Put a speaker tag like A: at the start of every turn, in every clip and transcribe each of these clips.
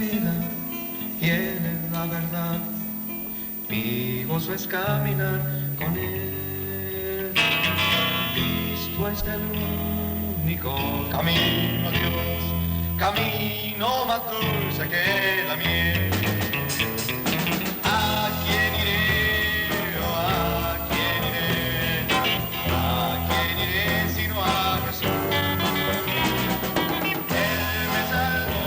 A: vida y Él es la verdad. Mi gozo es caminar con Él. Cristo es el único camino a Dios, camino más dulce que la miel. ¿A quién iré? Oh, ¿a quién iré? ¿A quién iré sino a Jesús? Él me salvó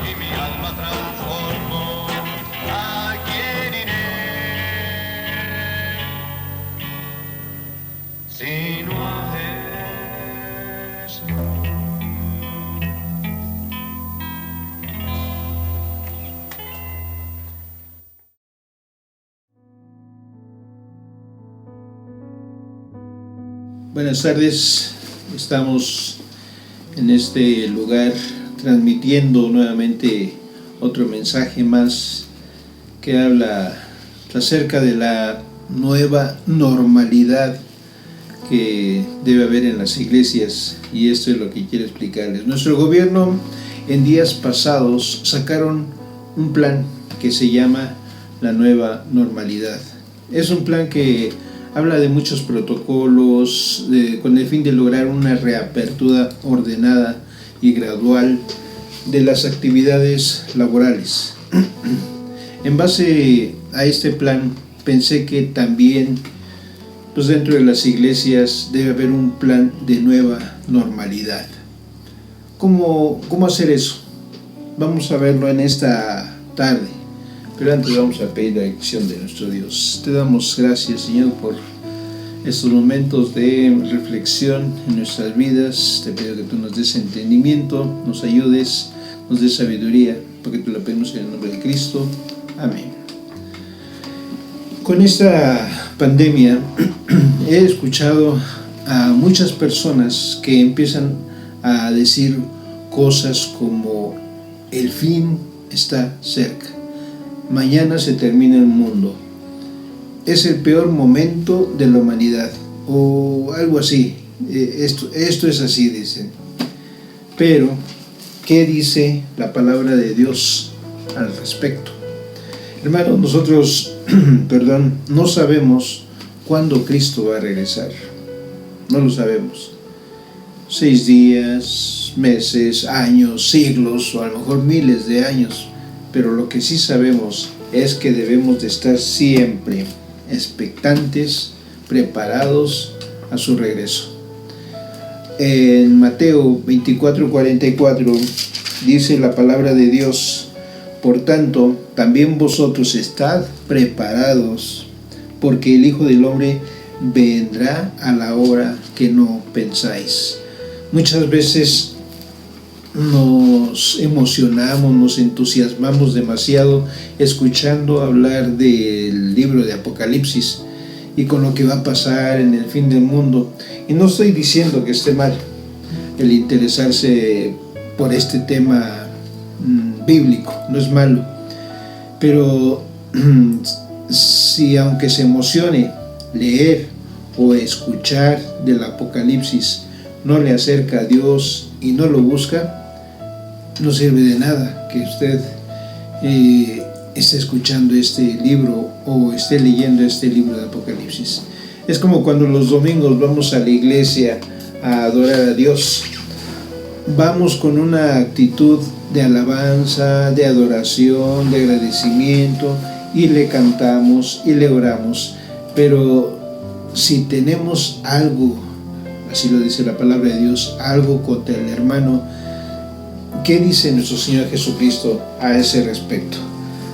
A: y mi alma transformó. ¿A quién iré sino a Jesús?
B: Buenas tardes, estamos en este lugar transmitiendo nuevamente otro mensaje más que habla acerca de la nueva normalidad que debe haber en las iglesias, y esto es lo que quiero explicarles. Nuestro gobierno en días pasados sacaron un plan que se llama la nueva normalidad. Es un plan que habla de muchos protocolos con el fin de lograr una reapertura ordenada y gradual de las actividades laborales. En base a este plan, pensé que también dentro de las iglesias debe haber un plan de nueva normalidad. ¿Cómo hacer eso? Vamos a verlo en esta tarde. Pero antes vamos a pedir la dirección de nuestro Dios. Te damos gracias, Señor, por estos momentos de reflexión en nuestras vidas. Te pido que tú nos des entendimiento, nos ayudes, nos des sabiduría, porque te lo pedimos en el nombre de Cristo. Amén. Con esta pandemia he escuchado a muchas personas que empiezan a decir cosas como: el fin está cerca. Mañana se termina el mundo. Es el peor momento de la humanidad. O algo así. Esto es así, dicen. Pero, ¿qué dice la palabra de Dios al respecto? Hermanos, nosotros no sabemos cuándo Cristo va a regresar. No lo sabemos. 6 días, meses, años, siglos, o a lo mejor miles de años. Pero lo que sí sabemos es que debemos de estar siempre expectantes, preparados a su regreso. En Mateo 24:44 dice la palabra de Dios: por tanto, también vosotros estad preparados, porque el Hijo del Hombre vendrá a la hora que no pensáis. Muchas veces nos emocionamos, nos entusiasmamos demasiado escuchando hablar del libro de Apocalipsis y con lo que va a pasar en el fin del mundo. Y no estoy diciendo que esté mal el interesarse por este tema bíblico, no es malo, pero si aunque se emocione leer o escuchar del Apocalipsis no le acerca a Dios y no lo busca, no sirve de nada que usted esté escuchando este libro o esté leyendo este libro de Apocalipsis. Es como cuando los domingos vamos a la iglesia a adorar a Dios. Vamos con una actitud de alabanza, de adoración, de agradecimiento, y le cantamos y le oramos. Pero si tenemos algo, así lo dice la palabra de Dios, algo contra el hermano, ¿qué dice nuestro Señor Jesucristo a ese respecto?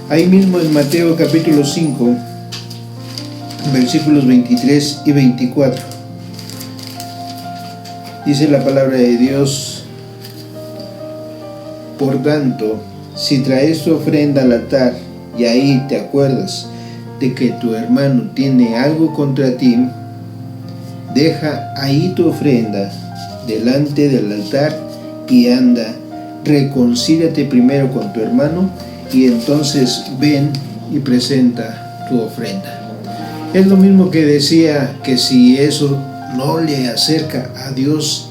B: Ahí mismo en Mateo capítulo 5, versículos 23 y 24, dice la palabra de Dios: por tanto, si traes tu ofrenda al altar y ahí te acuerdas de que tu hermano tiene algo contra ti, deja ahí tu ofrenda delante del altar y anda, reconcíliate primero con tu hermano y entonces ven y presenta tu ofrenda. Es lo mismo que decía que si eso no le acerca a Dios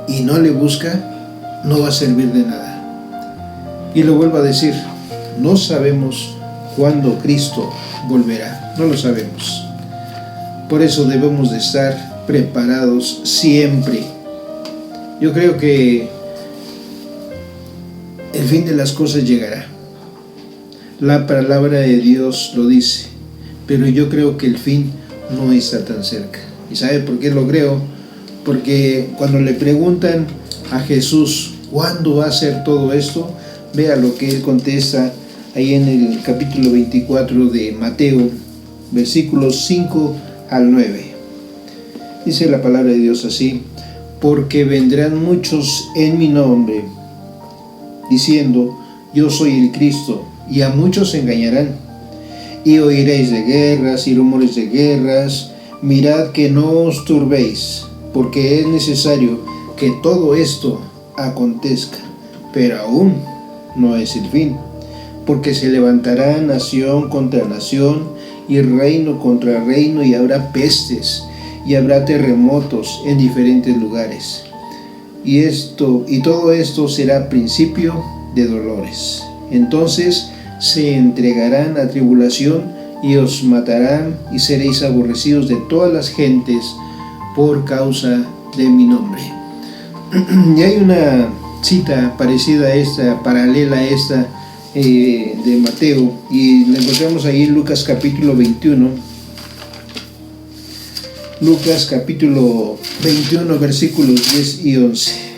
B: y no le busca, no va a servir de nada. Y lo vuelvo a decir, no sabemos cuándo Cristo volverá, no lo sabemos. Por eso debemos de estar preparados siempre. Yo creo que el fin de las cosas llegará. La palabra de Dios lo dice, pero yo creo que el fin no está tan cerca. ¿Y sabe por qué lo creo? Porque cuando le preguntan a Jesús cuándo va a ser todo esto, vea lo que él contesta ahí en el capítulo 24 de Mateo, versículos 5 al 9. Dice la palabra de Dios así: porque vendrán muchos en mi nombre, diciendo, yo soy el Cristo, y a muchos se engañarán. Y oiréis de guerras y rumores de guerras. Mirad que no os turbéis, porque es necesario que todo esto acontezca, pero aún no es el fin. Porque se levantará nación contra nación, y reino contra reino, y habrá pestes, y habrá terremotos en diferentes lugares. Y todo esto será principio de dolores. Entonces se entregarán a tribulación, y os matarán, y seréis aborrecidos de todas las gentes por causa de mi nombre. Y hay una cita parecida a esta, paralela a esta, de Mateo, y la encontramos ahí en Lucas capítulo 21. Lucas capítulo 21, versículos 10 y 11.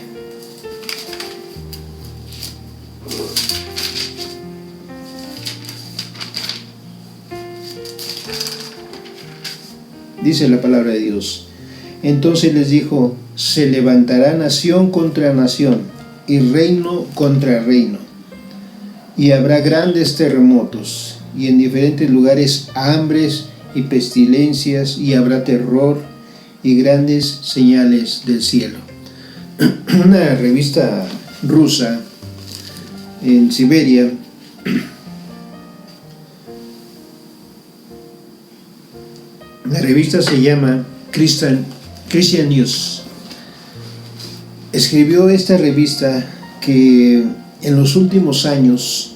B: Dice la palabra de Dios: entonces les dijo, se levantará nación contra nación, y reino contra reino, y habrá grandes terremotos, y en diferentes lugares hambres y pestilencias, y habrá terror y grandes señales del cielo. Una revista rusa en Siberia la revista se llama Christian News. Escribió esta revista que en los últimos años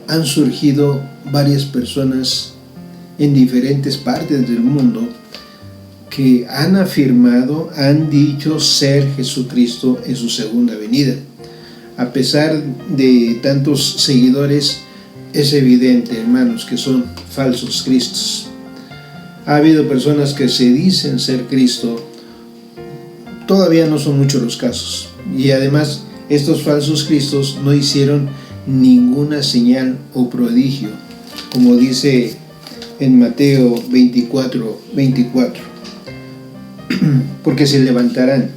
B: han surgido varias personas en diferentes partes del mundo que han afirmado, han dicho ser Jesucristo en su segunda venida. A pesar de tantos seguidores, es evidente, hermanos, que son falsos cristos. Ha habido personas que se dicen ser Cristo, todavía no son muchos los casos, y además estos falsos cristos no hicieron ninguna señal o prodigio, como dice en Mateo 24, porque se levantarán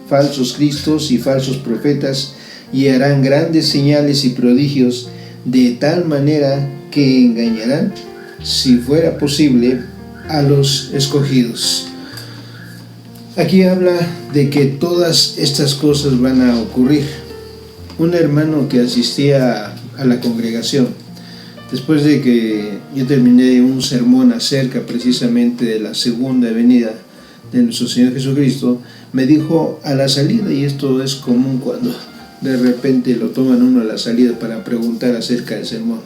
B: falsos cristos y falsos profetas, y harán grandes señales y prodigios, de tal manera que engañarán, si fuera posible, a los escogidos. Aquí habla de que todas estas cosas van a ocurrir. Un hermano que asistía a la congregación, después de que yo terminé un sermón acerca precisamente de la segunda venida de nuestro Señor Jesucristo, me dijo a la salida, y esto es común cuando de repente lo toman uno a la salida para preguntar acerca del sermón,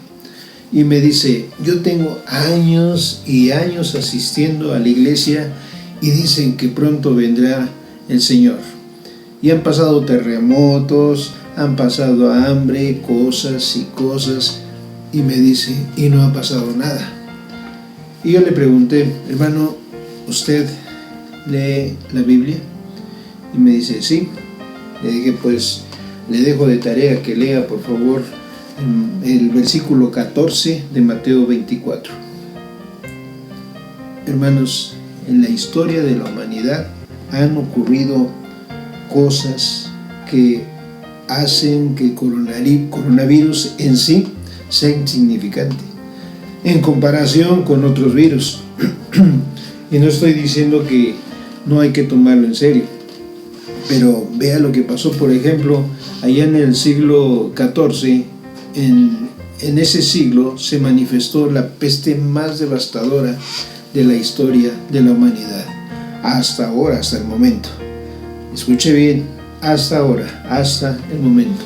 B: y me dice, yo tengo años y años asistiendo a la iglesia y dicen que pronto vendrá el Señor. Y han pasado terremotos, han pasado hambre, cosas y cosas, y me dice, y no ha pasado nada. Y yo le pregunté, hermano, ¿usted lee la Biblia? Y me dice, sí. Le dije, pues le dejo de tarea que lea, por favor, el versículo 14 de Mateo 24. Hermanos, en la historia de la humanidad han ocurrido cosas que hacen que el coronavirus en sí sea insignificante en comparación con otros virus. Y no estoy diciendo que no hay que tomarlo en serio, pero vea lo que pasó, por ejemplo, allá en el siglo XIV. En ese siglo se manifestó la peste más devastadora de la historia de la humanidad, hasta ahora, hasta el momento. Escuche bien, hasta ahora, hasta el momento,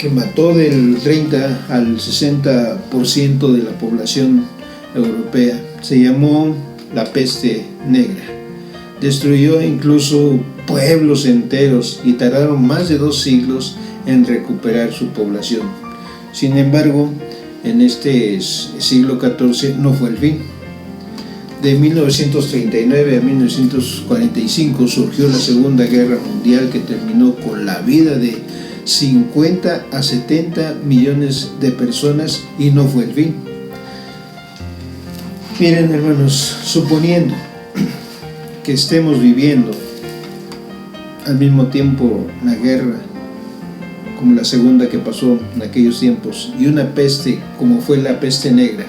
B: que mató del 30 al 60% de la población europea. Se llamó la peste negra. Destruyó incluso pueblos enteros y tardaron más de 2 siglos en recuperar su población. Sin embargo, en este siglo XIV no fue el fin. De 1939 a 1945 surgió la Segunda Guerra Mundial, que terminó con la vida de 50 a 70 millones de personas, y no fue el fin. Miren, hermanos, suponiendo que estemos viviendo al mismo tiempo la guerra como la segunda que pasó en aquellos tiempos, y una peste como fue la peste negra,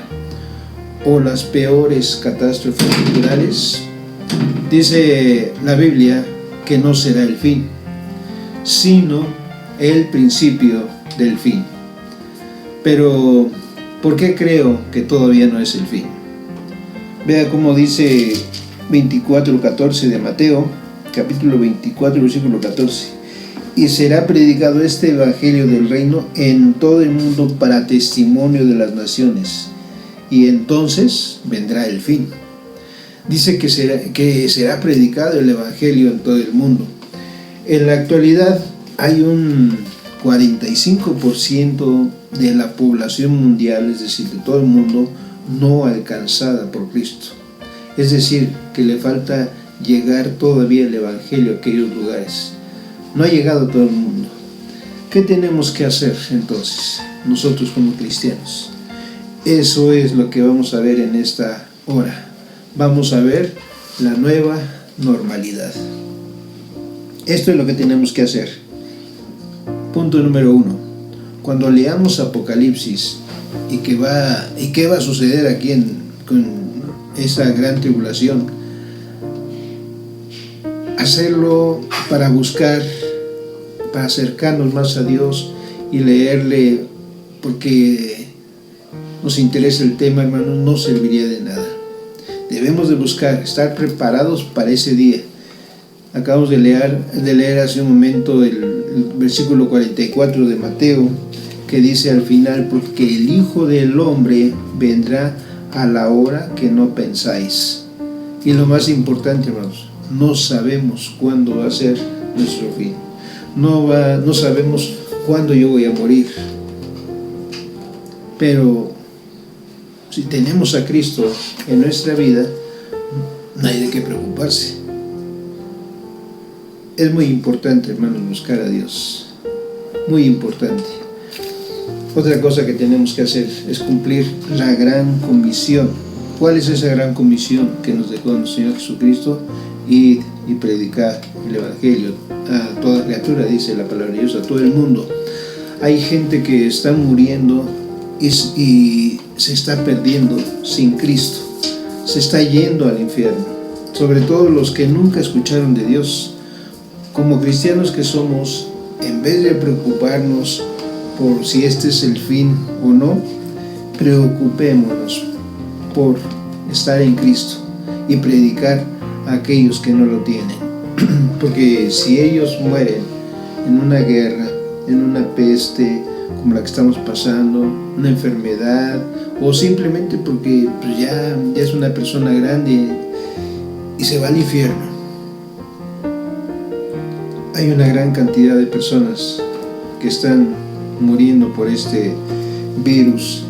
B: o las peores catástrofes naturales, dice la Biblia que no será el fin, sino el principio del fin. Pero, ¿por qué creo que todavía no es el fin? Vea cómo dice 24:14 de Mateo, capítulo 24, versículo 14. Y será predicado este evangelio del reino en todo el mundo para testimonio de las naciones, y entonces vendrá el fin. Dice que será predicado el evangelio en todo el mundo. En la actualidad hay un 45% de la población mundial, es decir, de todo el mundo, no alcanzada por Cristo. Es decir, que le falta llegar todavía el evangelio a aquellos lugares. No ha llegado todo el mundo. ¿Qué tenemos que hacer entonces nosotros como cristianos? Eso es lo que vamos a ver en esta hora. Vamos a ver la nueva normalidad. Esto es lo que tenemos que hacer. Punto número 1. Cuando leamos Apocalipsis y qué va a suceder aquí con esa gran tribulación, hacerlo para buscar, para acercarnos más a Dios y leerle, porque nos interesa el tema, hermanos, no serviría de nada. Debemos de buscar, estar preparados para ese día. Acabamos de leer hace un momento el versículo 44 de Mateo, que dice al final: porque el Hijo del Hombre vendrá a la hora que no pensáis. Y lo más importante, hermanos, no sabemos cuándo va a ser nuestro fin. No sabemos cuándo yo voy a morir. Pero si tenemos a Cristo en nuestra vida, no hay de qué preocuparse. Es muy importante, hermanos, buscar a Dios. Muy importante. Otra cosa que tenemos que hacer es cumplir la gran comisión. ¿Cuál es esa gran comisión que nos dejó nuestro Señor Jesucristo? Ir y predicar el Evangelio a toda criatura, dice la palabra de Dios, a todo el mundo. Hay gente que está muriendo y se está perdiendo sin Cristo, se está yendo al infierno, sobre todo los que nunca escucharon de Dios. Como cristianos que somos, en vez de preocuparnos por si este es el fin o no, preocupémonos por estar en Cristo y predicar a aquellos que no lo tienen. Porque si ellos mueren en una guerra, en una peste como la que estamos pasando, una enfermedad, o simplemente porque pues ya es una persona grande y se va al infierno. Hay una gran cantidad de personas que están muriendo por este virus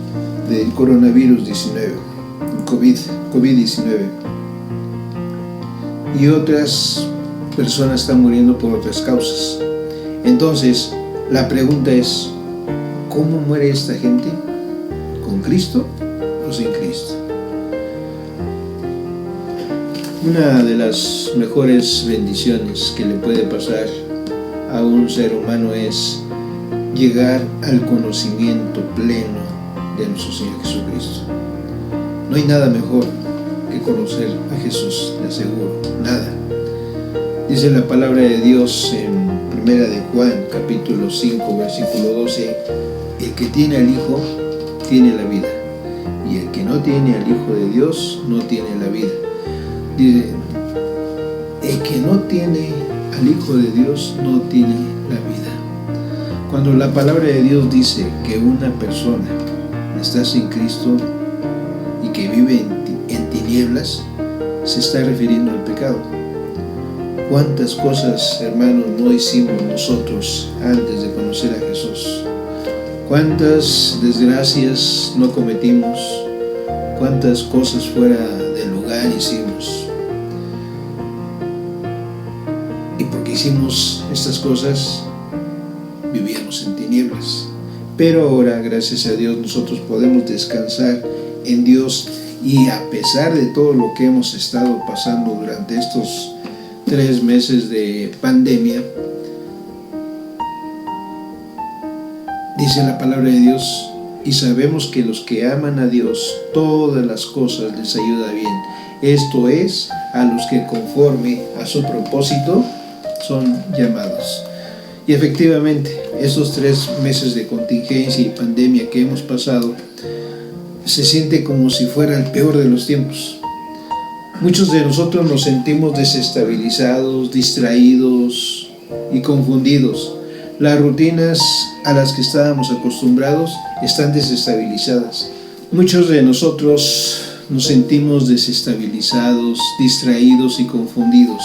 B: del coronavirus 19, COVID-19, y otras personas están muriendo por otras causas. Entonces, la pregunta es: ¿cómo muere esta gente? ¿Con Cristo o sin Cristo? Una de las mejores bendiciones que le puede pasar a un ser humano es llegar al conocimiento pleno de nuestro Señor Jesucristo. No hay nada mejor que conocer a Jesús, le aseguro, nada. Dice la palabra de Dios en 1 de Juan, capítulo 5, versículo 12: el que tiene al Hijo tiene la vida, y el que no tiene al Hijo de Dios no tiene la vida. Dice, el que no tiene al Hijo de Dios no tiene la vida. Cuando la palabra de Dios dice que una persona está sin Cristo y que vive en tinieblas, se está refiriendo al pecado. ¿Cuántas cosas, hermanos, no hicimos nosotros antes de conocer a Jesús? ¿Cuántas desgracias no cometimos? ¿Cuántas cosas fuera del lugar hicimos? Y porque hicimos estas cosas, vivíamos en tinieblas. Pero ahora, gracias a Dios, nosotros podemos descansar en Dios, y a pesar de todo lo que hemos estado pasando durante estos 3 meses de pandemia, dice la palabra de Dios, y sabemos que los que aman a Dios, todas las cosas les ayuda bien. Esto es, a los que conforme a su propósito son llamados. Y efectivamente, estos 3 meses de contingencia y pandemia que hemos pasado, se siente como si fuera el peor de los tiempos. Muchos de nosotros nos sentimos desestabilizados, distraídos y confundidos. Las rutinas a las que estábamos acostumbrados están desestabilizadas. Muchos de nosotros nos sentimos desestabilizados, distraídos y confundidos.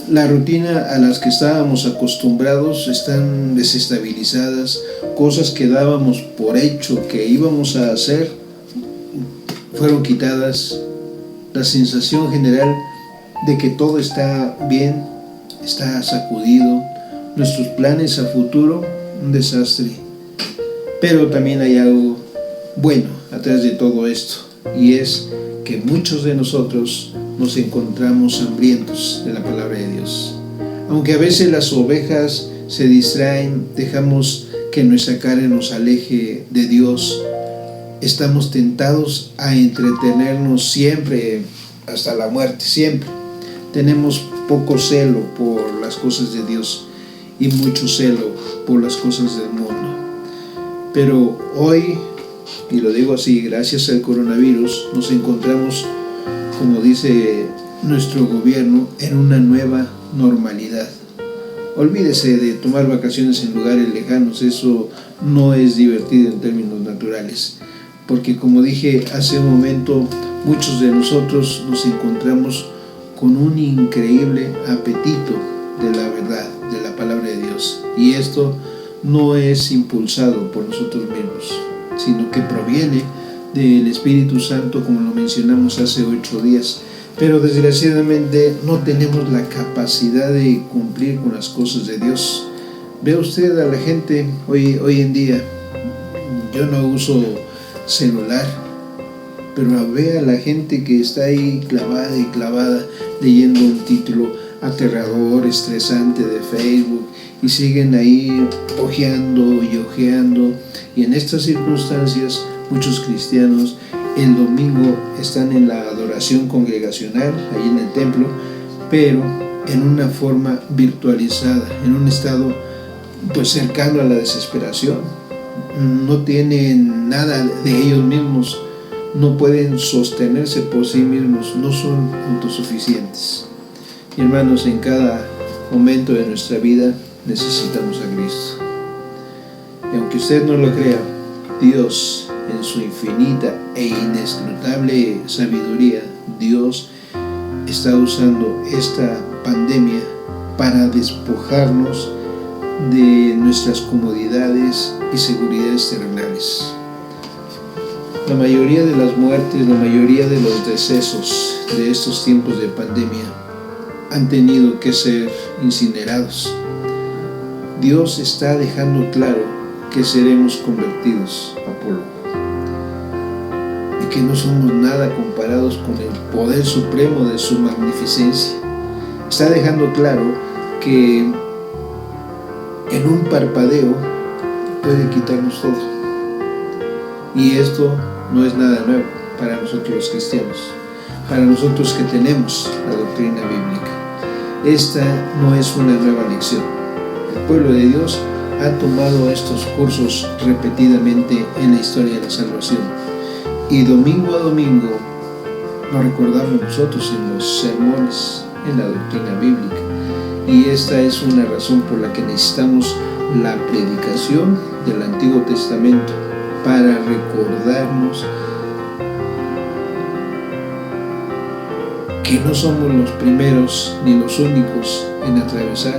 B: La rutina a las que estábamos acostumbrados están desestabilizadas. Cosas que dábamos por hecho que íbamos a hacer fueron quitadas. La sensación general de que todo está bien está sacudido. Nuestros planes a futuro, un desastre. Pero también hay algo bueno atrás de todo esto, y es que muchos de nosotros nos encontramos hambrientos de la palabra de Dios. Aunque a veces las ovejas se distraen, dejamos que nuestra carne nos aleje de Dios, estamos tentados a entretenernos siempre hasta la muerte, siempre. Tenemos poco celo por las cosas de Dios y mucho celo por las cosas del mundo. Pero hoy, y lo digo así, gracias al coronavirus, nos encontramos, como dice nuestro gobierno, en una nueva normalidad. Olvídese de tomar vacaciones en lugares lejanos, eso no es divertido en términos naturales, porque como dije hace un momento, muchos de nosotros nos encontramos con un increíble apetito de la verdad, de la palabra de Dios, y esto no es impulsado por nosotros mismos, sino que proviene del Espíritu Santo, como lo mencionamos hace 8 días. Pero desgraciadamente no tenemos la capacidad de cumplir con las cosas de Dios. Ve usted a la gente hoy en día, yo no uso celular, pero ve a la gente que está ahí clavada y clavada leyendo un título aterrador, estresante de Facebook, y siguen ahí hojeando y hojeando. Y en estas circunstancias muchos cristianos el domingo están en la adoración congregacional, ahí en el templo, pero en una forma virtualizada, en un estado pues cercano a la desesperación. No tienen nada de ellos mismos, no pueden sostenerse por sí mismos, no son autosuficientes. Y hermanos, en cada momento de nuestra vida necesitamos a Cristo. Y aunque usted no lo crea, Dios, en su infinita e inescrutable sabiduría, Dios está usando esta pandemia para despojarnos de nuestras comodidades y seguridades terrenales. La mayoría de las muertes, la mayoría de los decesos de estos tiempos de pandemia han tenido que ser incinerados. Dios está dejando claro que seremos convertidos a polvo y que no somos nada comparados con el poder supremo de su magnificencia. Está dejando claro que en un parpadeo puede quitarnos todo, y esto no es nada nuevo para nosotros los cristianos, para nosotros que tenemos la doctrina bíblica. Esta no es una nueva lección. El pueblo de Dios ha tomado estos cursos repetidamente en la historia de la salvación, y domingo a domingo lo recordamos nosotros en los sermones, en la doctrina bíblica. Y esta es una razón por la que necesitamos la predicación del Antiguo Testamento para recordarnos que no somos los primeros ni los únicos en atravesar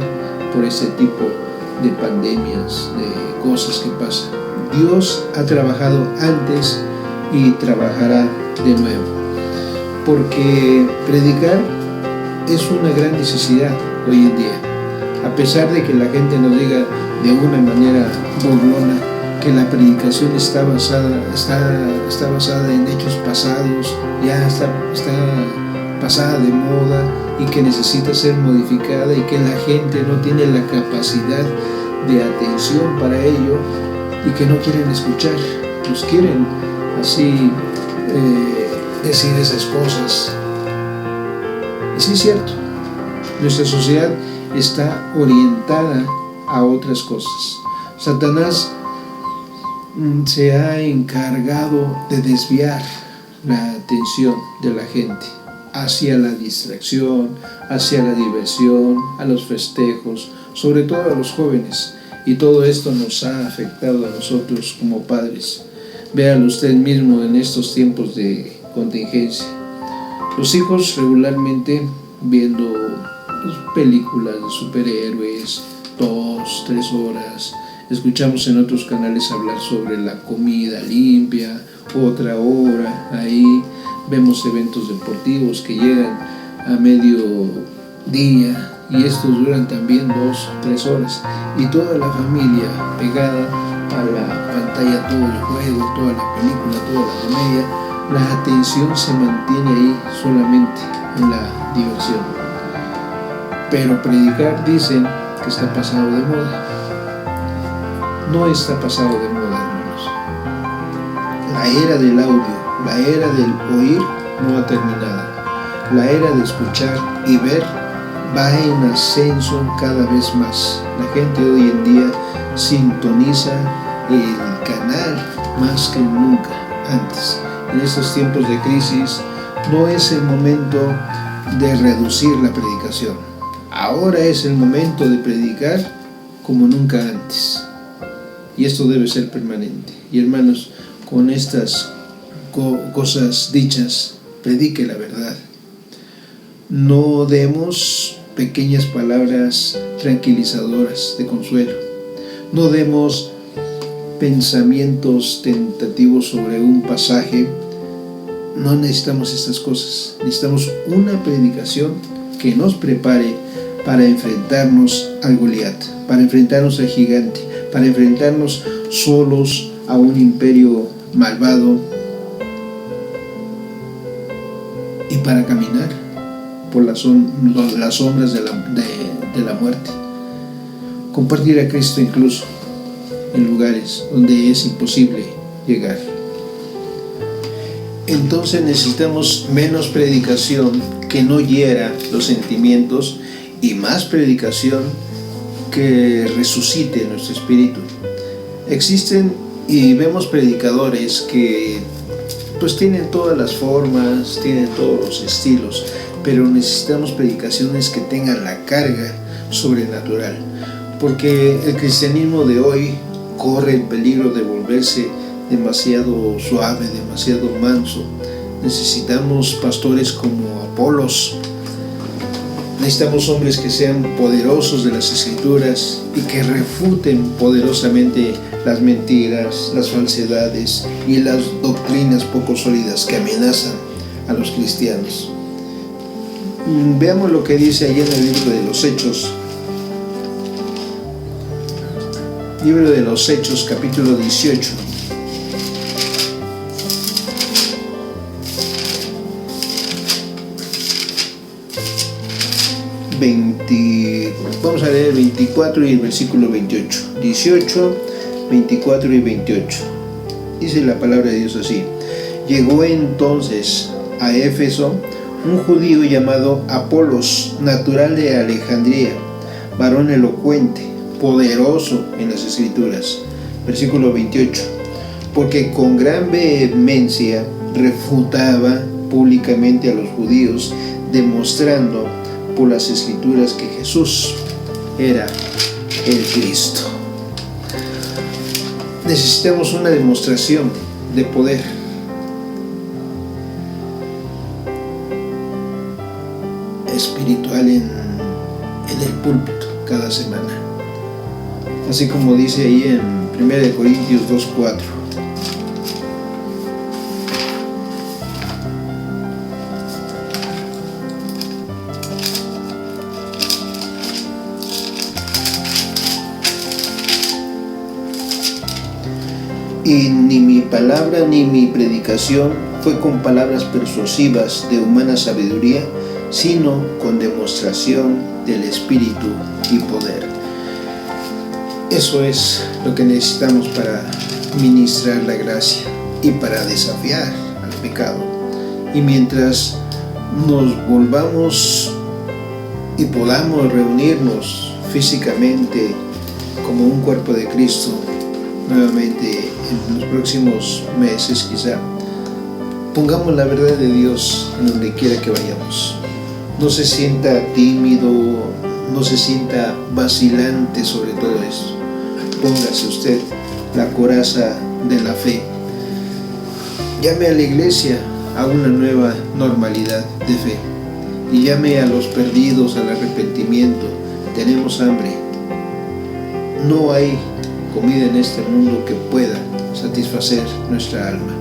B: por este tipo de pandemias, de cosas que pasan. Dios ha trabajado antes y trabajará de nuevo, porque predicar es una gran necesidad hoy en día. A pesar de que la gente nos diga de una manera burlona que la predicación está basada en hechos pasados, ya está pasada de moda y que necesita ser modificada y que la gente no tiene la capacidad de atención para ello y que no quieren escuchar, pues quieren así decir esas cosas. Y sí es cierto, nuestra sociedad está orientada a otras cosas. Satanás se ha encargado de desviar la atención de la gente hacia la distracción, hacia la diversión, a los festejos, sobre todo a los jóvenes. Y todo esto nos ha afectado a nosotros como padres. Véalo usted mismo en estos tiempos de contingencia. Los hijos regularmente viendo películas de superhéroes, 2, 3 horas. Escuchamos en otros canales hablar sobre la comida limpia, otra hora ahí. Vemos eventos deportivos que llegan a mediodía y estos duran también 2, 3 horas. Y toda la familia pegada a la pantalla, todo el juego, toda la película, toda la comedia. La atención se mantiene ahí solamente en la diversión. Pero predicar dicen que está pasado de moda. No está pasado de moda, hermanos. La era del audio, la era del oír no ha terminado. La era de escuchar y ver va en ascenso cada vez más. La gente hoy en día sintoniza el canal más que nunca antes. En estos tiempos de crisis no es el momento de reducir la predicación. Ahora es el momento de predicar como nunca antes. Y esto debe ser permanente. Y hermanos, con estas cosas dichas, predique la verdad. No demos pequeñas palabras tranquilizadoras de consuelo. No demos pensamientos tentativos sobre un pasaje. No necesitamos estas cosas. Necesitamos una predicación que nos prepare para enfrentarnos al Goliat, para enfrentarnos al gigante, para enfrentarnos solos a un imperio malvado y para caminar por las sombras de la muerte. Compartir a Cristo incluso en lugares donde es imposible llegar. Entonces necesitamos menos predicación que no hiera los sentimientos y más predicación que resucite nuestro espíritu. Existen y vemos predicadores que pues tienen todas las formas, tienen todos los estilos, pero necesitamos predicaciones que tengan la carga sobrenatural, porque el cristianismo de hoy corre el peligro de volverse demasiado suave, demasiado manso. Necesitamos pastores como Apolos. Necesitamos hombres que sean poderosos de las Escrituras y que refuten poderosamente las mentiras, las falsedades y las doctrinas poco sólidas que amenazan a los cristianos. Veamos lo que dice allí en el libro de los Hechos. Libro de los Hechos, capítulo 18. Vamos a leer el 24 y el versículo 28. 18, 24 y 28. Dice la palabra de Dios así: Llegó entonces a Éfeso un judío llamado Apolos, natural de Alejandría, varón elocuente, poderoso en las Escrituras. Versículo 28. Porque con gran vehemencia refutaba públicamente a los judíos, demostrando por las Escrituras que Jesús era el Cristo. necesitamos una demostración de poder. Espiritual en el púlpito cada semana. Así como dice ahí en 1 Corintios 2:4. Y ni mi palabra ni mi predicación fue con palabras persuasivas de humana sabiduría, sino con demostración del Espíritu y poder. Eso es lo que necesitamos para ministrar la gracia y para desafiar al pecado. Y mientras nos volvamos y podamos reunirnos físicamente como un cuerpo de Cristo, nuevamente en los próximos meses quizá, pongamos la verdad de Dios en donde quiera que vayamos. No se sienta tímido, no se sienta vacilante sobre todo esto. Póngase usted la coraza de la fe. Llame a la iglesia a una nueva normalidad de fe. Y llame a los perdidos al arrepentimiento. Tenemos hambre. No hay comida en este mundo que pueda satisfacer nuestra alma.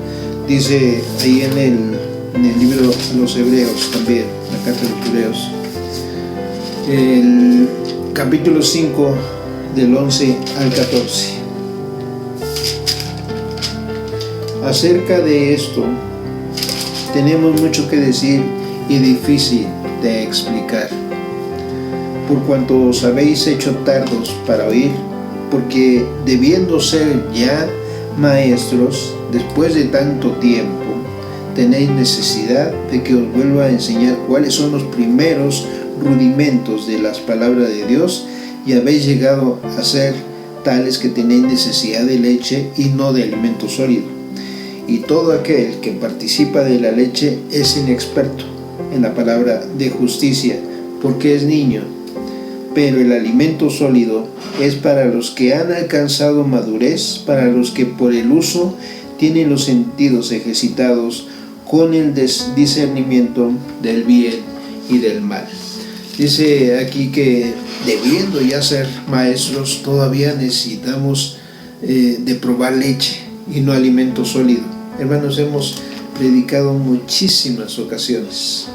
B: Dice ahí en el libro de los Hebreos también, la carta de los Hebreos, el capítulo 5 del 11 al 14. Acerca de esto tenemos mucho que decir y difícil de explicar, por cuanto os habéis hecho tardos para oír, porque debiendo ser ya maestros, después de tanto tiempo, tenéis necesidad de que os vuelva a enseñar cuáles son los primeros rudimentos de las palabras de Dios, y habéis llegado a ser tales que tenéis necesidad de leche y no de alimento sólido. Y todo aquel que participa de la leche es inexperto en la palabra de justicia, porque es niño. Pero el alimento sólido es para los que han alcanzado madurez, para los que por el uso tienen los sentidos ejercitados con el discernimiento del bien y del mal. Dice aquí que debiendo ya ser maestros, todavía necesitamos de probar leche y no alimento sólido. Hermanos, hemos predicado en muchísimas ocasiones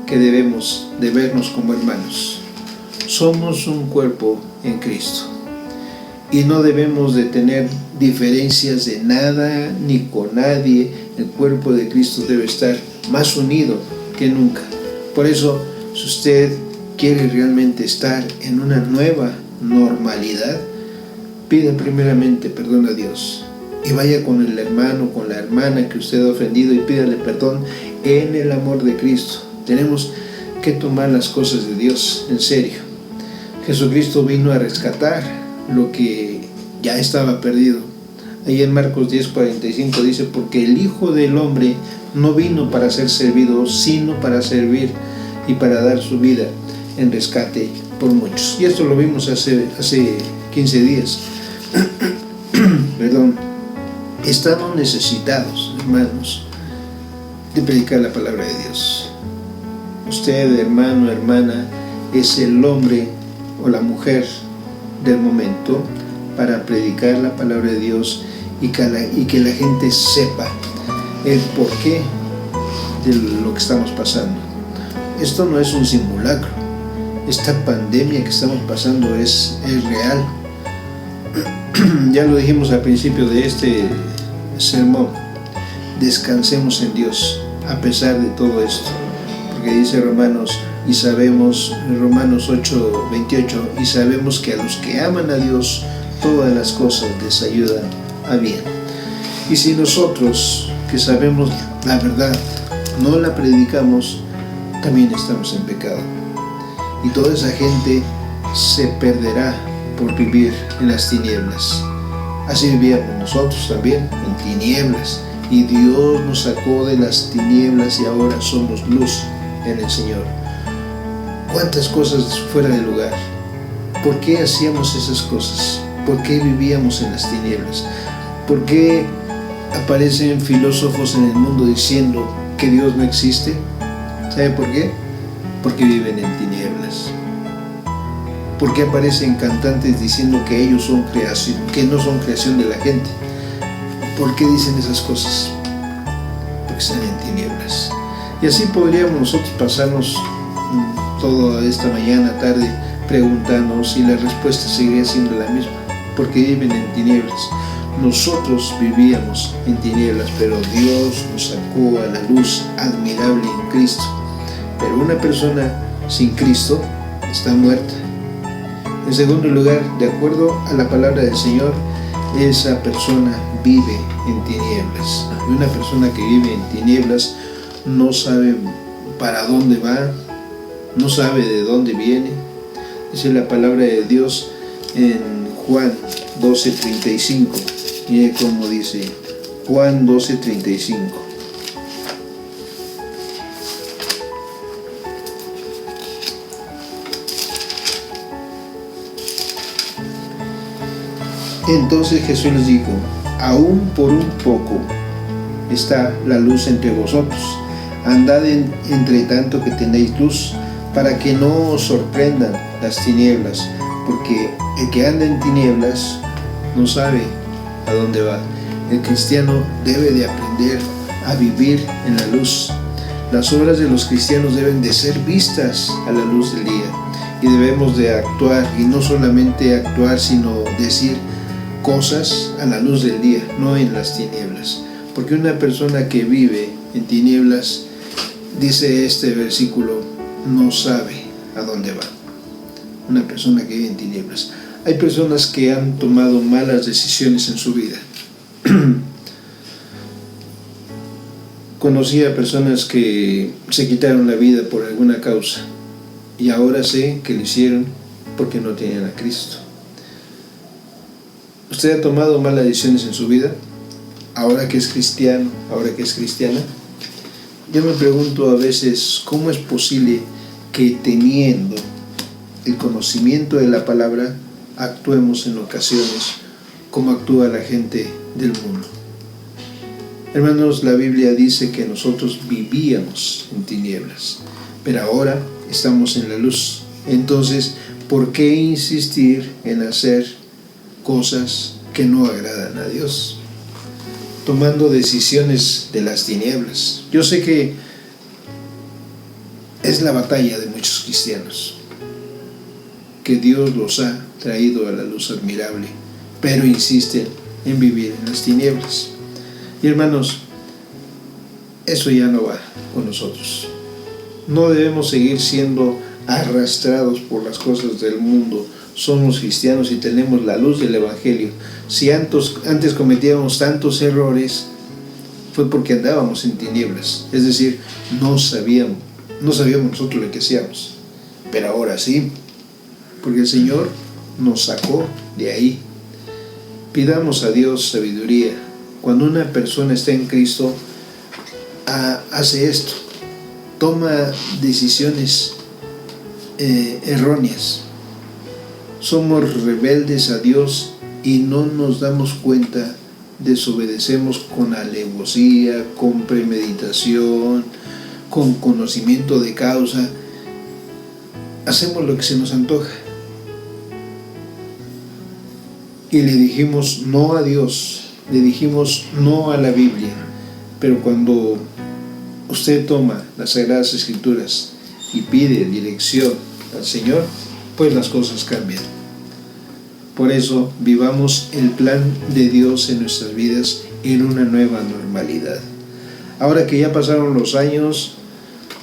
B: que debemos de vernos como hermanos. Somos un cuerpo en Cristo y no debemos de tener diferencias de nada ni con nadie. El cuerpo de Cristo debe estar más unido que nunca. Por eso, si usted quiere realmente estar en una nueva normalidad, pida primeramente perdón a Dios y vaya con el hermano, con la hermana que usted ha ofendido y pídale perdón en el amor de Cristo. Tenemos que tomar las cosas de Dios en serio. Jesucristo vino a rescatar lo que ya estaba perdido. Ahí en Marcos 10:45 dice: porque el Hijo del Hombre no vino para ser servido, sino para servir y para dar su vida en rescate por muchos. Y esto lo vimos hace 15 días. Perdón. Estamos necesitados, hermanos, de predicar la palabra de Dios. Usted, hermano, hermana, es el hombre o la mujer del momento para predicar la palabra de Dios y que la gente sepa el porqué de lo que estamos pasando. Esto no es un simulacro. Esta pandemia que estamos pasando es real. Ya lo dijimos al principio de este sermón. Descansemos en Dios a pesar de todo esto, porque dice Romanos 8:28, y sabemos que a los que aman a Dios todas las cosas les ayudan a bien. Y si nosotros, que sabemos la verdad, no la predicamos, también estamos en pecado, y toda esa gente se perderá por vivir en las tinieblas. Así vivíamos nosotros también, en tinieblas, y Dios nos sacó de las tinieblas y ahora somos luz en el Señor. ¿Cuántas cosas fuera de lugar? ¿Por qué hacíamos esas cosas? ¿Por qué vivíamos en las tinieblas? ¿Por qué aparecen filósofos en el mundo diciendo que Dios no existe? ¿Sabe por qué? Porque viven en tinieblas. ¿Por qué aparecen cantantes diciendo que ellos son creación, que no son creación de la gente? ¿Por qué dicen esas cosas? Porque están en tinieblas. Y así podríamos nosotros pasarnos toda esta mañana, tarde, preguntarnos, y la respuesta seguiría siendo la misma. Porque viven en tinieblas. Nosotros vivíamos en tinieblas, pero Dios nos sacó a la luz admirable en Cristo. Pero una persona sin Cristo está muerta. En segundo lugar, de acuerdo a la palabra del Señor, esa persona vive en tinieblas. Y una persona que vive en tinieblas no sabe para dónde va, no sabe de dónde viene. Dice la palabra de Dios en Juan 12:35. Mire cómo dice Juan 12:35. Entonces Jesús les dijo: aún por un poco está la luz entre vosotros. Andad entre tanto que tenéis luz, para que no os sorprendan las tinieblas, porque el que anda en tinieblas no sabe a dónde va. El cristiano debe de aprender a vivir en la luz. Las obras de los cristianos deben de ser vistas a la luz del día, y debemos de actuar, y no solamente actuar, sino decir cosas a la luz del día, no en las tinieblas. Porque una persona que vive en tinieblas, dice este versículo, no sabe a dónde va. Una persona que vive en tinieblas. Hay personas que han tomado malas decisiones en su vida. Conocí a personas que se quitaron la vida por alguna causa, y ahora sé que lo hicieron porque no tenían a Cristo. ¿Usted ha tomado malas decisiones en su vida? Ahora que es cristiano, ahora que es cristiana. Yo me pregunto a veces, ¿cómo es posible que teniendo el conocimiento de la palabra actuemos en ocasiones como actúa la gente del mundo? Hermanos, la Biblia dice que nosotros vivíamos en tinieblas, pero ahora estamos en la luz. Entonces, ¿por qué insistir en hacer cosas que no agradan a Dios? Tomando decisiones de las tinieblas. Yo sé que es la batalla de muchos cristianos, que Dios los ha traído a la luz admirable, pero insisten en vivir en las tinieblas. Y hermanos, eso ya no va con nosotros. No debemos seguir siendo arrastrados por las cosas del mundo. Somos cristianos y tenemos la luz del Evangelio. Si antes cometíamos tantos errores, fue porque andábamos en tinieblas. Es decir, no sabíamos nosotros lo que hacíamos. Pero ahora sí, porque el Señor nos sacó de ahí. Pidamos a Dios sabiduría. Cuando una persona está en Cristo, hace esto, toma decisiones erróneas. Somos rebeldes a Dios y no nos damos cuenta, desobedecemos con alevosía, con premeditación, con conocimiento de causa. Hacemos lo que se nos antoja. Y le dijimos no a Dios, le dijimos no a la Biblia. Pero cuando usted toma las Sagradas Escrituras y pide dirección al Señor, pues las cosas cambian. Por eso vivamos el plan de Dios en nuestras vidas en una nueva normalidad. Ahora que ya pasaron los años,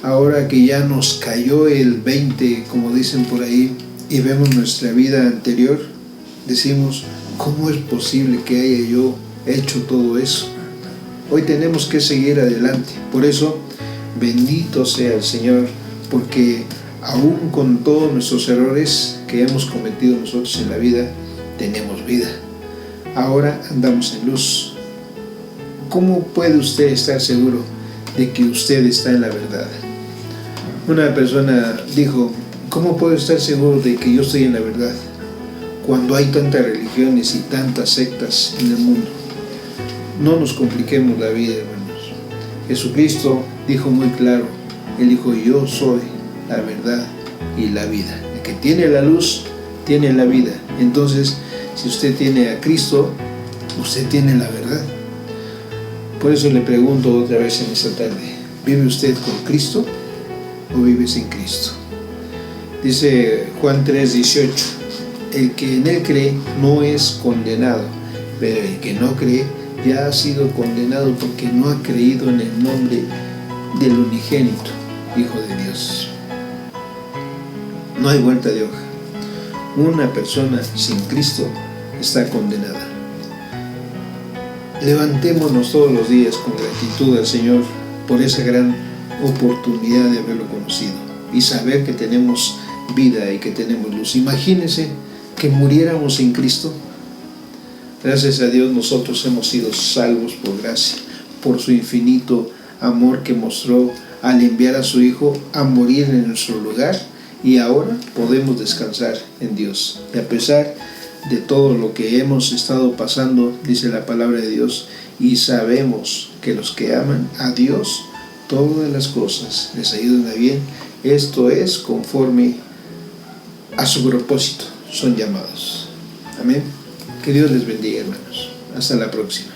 B: ahora que ya nos cayó el 20, como dicen por ahí, y vemos nuestra vida anterior, decimos, ¿cómo es posible que haya yo hecho todo eso? Hoy tenemos que seguir adelante. Por eso, bendito sea el Señor, porque aún con todos nuestros errores que hemos cometido nosotros en la vida, tenemos vida. Ahora andamos en luz. ¿Cómo puede usted estar seguro de que usted está en la verdad? Una persona dijo, ¿cómo puedo estar seguro de que yo estoy en la verdad cuando hay tantas religiones y tantas sectas en el mundo? No nos compliquemos la vida, hermanos. Jesucristo dijo muy claro, Él dijo, yo soy la verdad y la vida. El que tiene la luz, tiene la vida. Entonces, si usted tiene a Cristo, usted tiene la verdad. Por eso le pregunto otra vez en esta tarde, ¿vive usted con Cristo o vive sin Cristo? Dice Juan 3:18, el que en Él cree no es condenado, pero el que no cree ya ha sido condenado porque no ha creído en el nombre del unigénito Hijo de Dios. No hay vuelta de hoja. Una persona sin Cristo está condenada. Levantémonos todos los días con gratitud al Señor por esa gran oportunidad de haberlo conocido y saber que tenemos vida y que tenemos luz. Imagínense que muriéramos sin Cristo. Gracias a Dios nosotros hemos sido salvos por gracia, por su infinito amor que mostró al enviar a su Hijo a morir en nuestro lugar, y ahora podemos descansar en Dios. Y a pesar de todo lo que hemos estado pasando, dice la palabra de Dios, y sabemos que los que aman a Dios, todas las cosas les ayudan a bien. Esto es conforme a su propósito, son llamados. Amén. Que Dios les bendiga, hermanos. Hasta la próxima.